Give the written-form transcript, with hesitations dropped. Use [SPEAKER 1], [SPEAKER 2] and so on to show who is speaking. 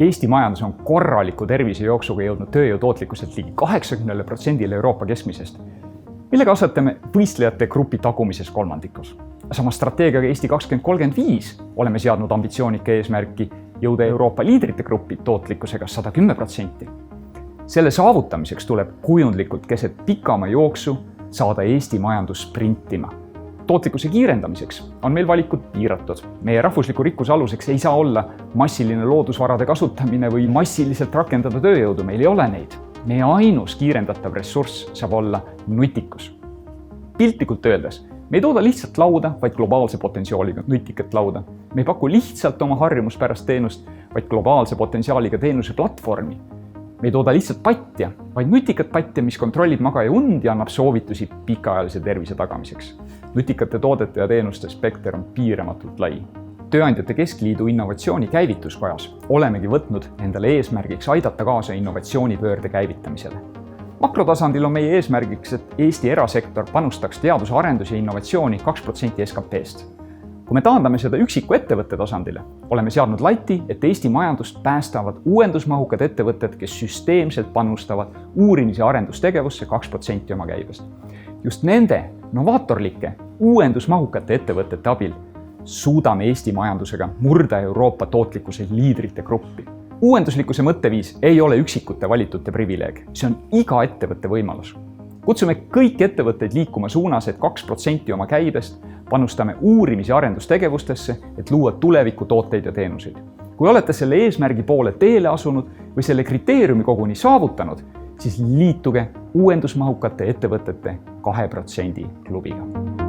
[SPEAKER 1] Eesti majandus on korraliku tervisejooksuga jõudnud tööjõu tootlikkuselt ligi 80% Euroopa keskmisest, millega asetame võistlejate grupi tagumises kolmandikus. Samas strateegiaga Eesti 2035 oleme seadnud ambitsioonika eesmärki jõuda Euroopa liidrite grupi tootlikkusega 110%. Selle saavutamiseks tuleb kujundlikult keset pikama jooksu saada Eesti majandus sprintima. Tootlikkuse kiirendamiseks on meil valikud piiratud. Meie rahvusliku rikkuse aluseks ei saa olla massiline loodusvarade kasutamine või massiliselt rakendada tööjõudu, meil ei ole neid. Meie ainus kiirendatav ressurss saab olla nutikus. Piltlikult öeldes, me ei tooda lihtsalt lauda, vaid globaalse potentsiaaliga nutikat lauda. Me ei paku lihtsalt oma harjumuspärast teenust, vaid globaalse potentsiaaliga teenuse platvormi. Me ei tooda lihtsalt patja, vaid nutikat patja, mis kontrollib magaja und ja annab soovitusi pikaajalise tervise tagamiseks. Nutikate toodete ja teenuste spekter on piiramatult lai. Tööandjate Keskliidu innovatsiooni käivituskojas olemegi võtnud endale eesmärgiks aidata kaasa innovatsioonipöörde käivitamisele. Makrotasandil on meie eesmärgiks, et Eesti erasektor panustaks teaduse arendus ja innovatsiooni 2% SKP-st. Kui me taandame seda üksiku ettevõtte tasandile, oleme seadnud lati, et Eesti majandust päästavad uuendusmahukad ettevõtted, kes süsteemselt panustavad uurimis- ja arendustegevusse 2% oma käibest. Just nende novaatorlike, uuendusmahukate ettevõtete abil suudame Eesti majandusega murda Euroopa tootlikkuse liidrite gruppi. Uuenduslikkuse mõtteviis ei ole üksikute valitute privileeg, see on iga ettevõtte võimalus. Kutsume kõik ettevõtteid liikuma suunas, et 2% oma käibest panustame uurimis- ja arendustegevustesse, et luua tuleviku tooteid ja teenuseid. Kui olete selle eesmärgi poole teele asunud või selle kriteeriumi koguni saavutanud, siis liituge uuendusmahukate ettevõtete 2% klubiga.